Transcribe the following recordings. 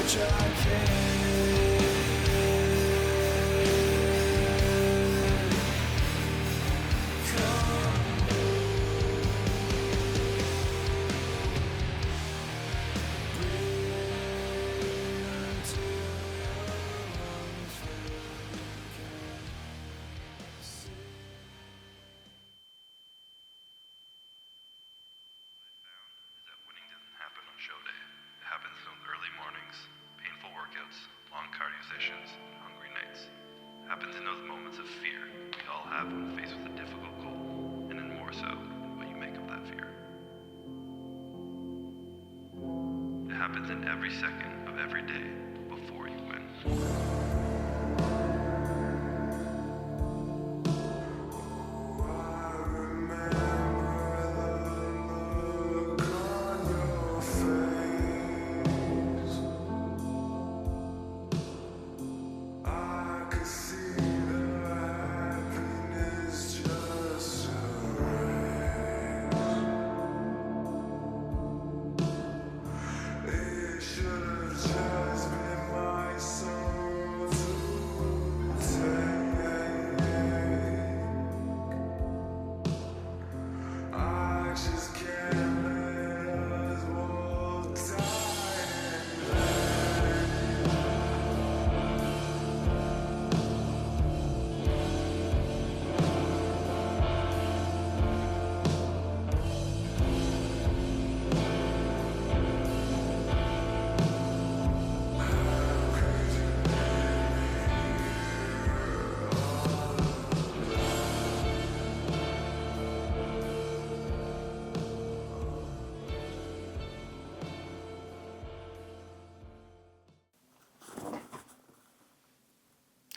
Show day. It happens in those early mornings, painful workouts, long cardio sessions, and hungry nights. It happens in those moments of fear we all have when faced with a difficult goal, and then more so, what you make of that fear. It happens in every second of every day before you win.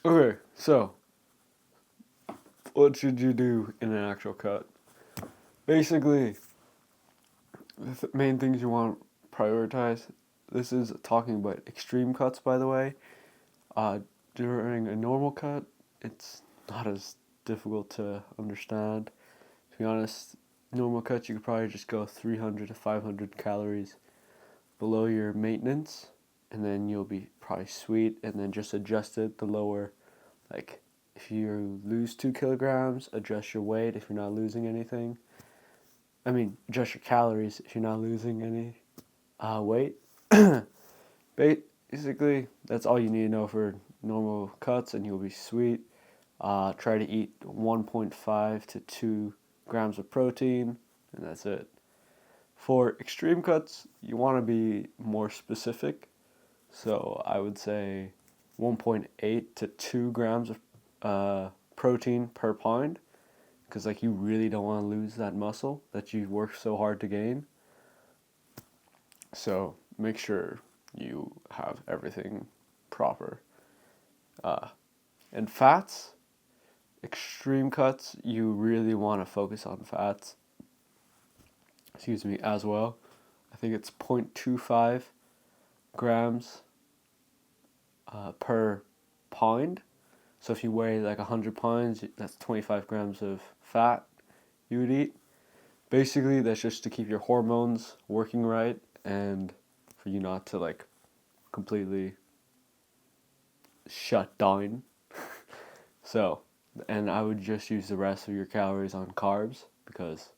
Okay, so what should you do in an actual cut? Basically, the main things you want to prioritize. This is talking about extreme cuts, by the way. During a normal cut, it's not as difficult to understand. To be honest, normal cuts you could probably just go 300 to 500 calories below your maintenance, and then you'll be probably sweet, and then just adjust it the lower. Like, if you lose 2 kilograms, adjust your weight if you're not losing anything. Adjust your calories if you're not losing any weight. Basically, that's all you need to know for normal cuts, and you'll be sweet. Try to eat 1.5 to 2 grams of protein, and that's it. For extreme cuts, you want to be more specific. So I would say 1.8 to 2 grams of protein per pound, because you really don't want to lose that muscle that you've worked so hard to gain. So make sure you have everything proper. And fats, extreme cuts, you really want to focus on fats. As well. I think it's 0.25 grams per pound. So if you weigh 100 pounds, that's 25 grams of fat you would eat. Basically, that's just to keep your hormones working right and for you not to completely shut down. So, and I would just use the rest of your calories on carbs, because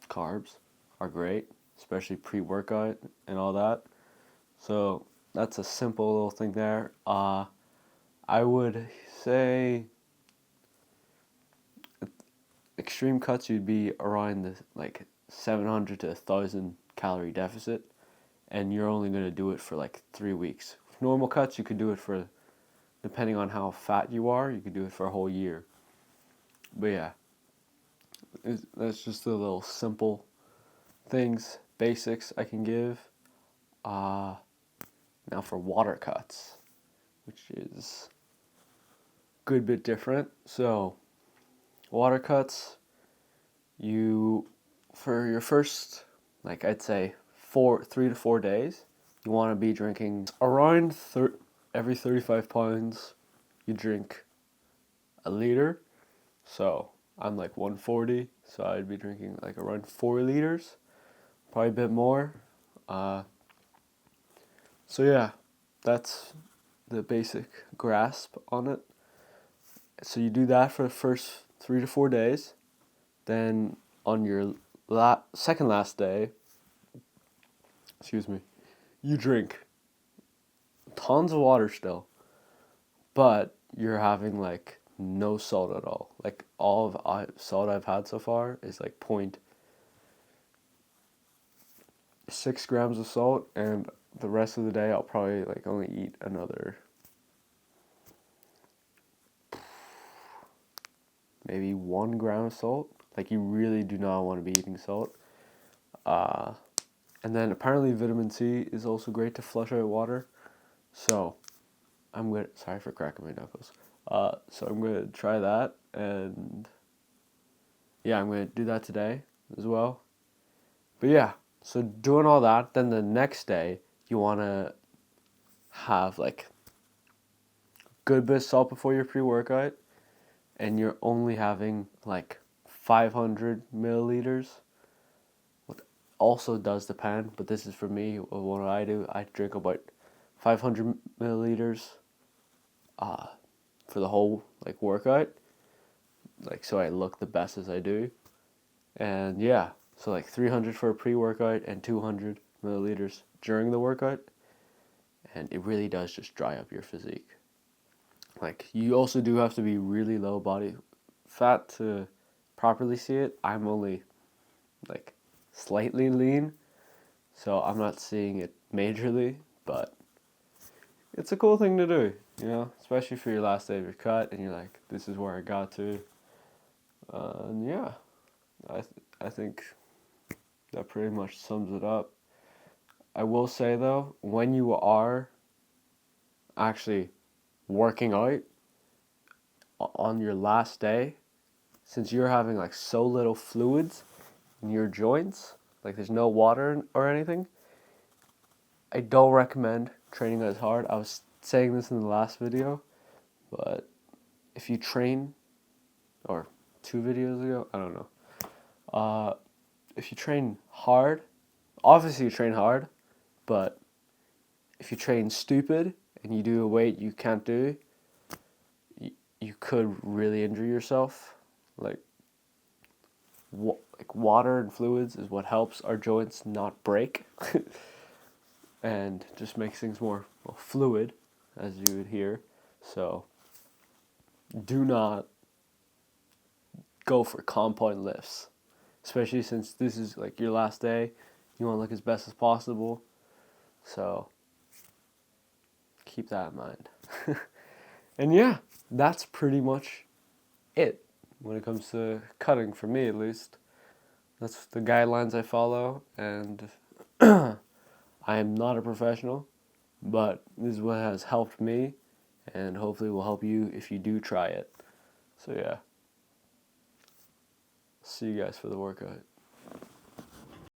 carbs are great, especially pre-workout and all that. So that's a simple little thing there. I would say extreme cuts, you'd be around the 700 to 1,000 calorie deficit, and you're only going to do it for 3 weeks. With normal cuts, you could do it for, depending on how fat you are, you could do it for a whole year. But yeah, that's just the little simple things, basics I can give. Now for water cuts, which is a good bit different. So water cuts, for your first, I'd say 3 to 4 days, you want to be drinking around every 35 pounds, you drink a liter. So I'm 140, so I'd be drinking around 4 liters, probably a bit more. So yeah, that's the basic grasp on it. So you do that for the first 3 to 4 days. Then on your second last day, excuse me, you drink tons of water still, but you're having like no salt at all. Like all of salt I've had so far is like 0.6 grams of salt, and the rest of the day I'll probably like only eat another maybe 1 gram of salt. Like you really do not want to be eating salt. And then apparently vitamin C is also great to flush out water. So I'm gonna, sorry for cracking my knuckles. So I'm gonna try that, and yeah, I'm gonna do that today as well. But yeah, so doing all that, then the next day you wanna have like good bit of salt before your pre-workout, and you're only having like 500 milliliters. What also does depend, but this is for me. What I do, I drink about 500 milliliters for the whole like workout, like so I look the best as I do. And yeah, so like 300 for a pre-workout and 200 milliliters during the workout, and it really does just dry up your physique. Like you also do have to be really low body fat to properly see it. I'm only like slightly lean, so I'm not seeing it majorly, but it's a cool thing to do, you know, especially for your last day of your cut, and you're like, this is where I got to. And yeah, I think that pretty much sums it up. I will say though, when you are actually working out on your last day, since you're having like so little fluids in your joints, like there's no water or anything, I don't recommend training as hard. I was saying this in the last video, but if you train, or 2 videos ago, I don't know. If you train hard, obviously you train hard, but if you train stupid and you do a weight you can't do, you could really injure yourself. Like, like water and fluids is what helps our joints not break, and just makes things more fluid, as you would hear. So, do not go for compound lifts, especially since this is like your last day. You want to look as best as possible. So, keep that in mind. And yeah, that's pretty much it when it comes to cutting, for me at least. That's the guidelines I follow, and I am not a professional, but this is what has helped me, and hopefully will help you if you do try it. So yeah, see you guys for the workout.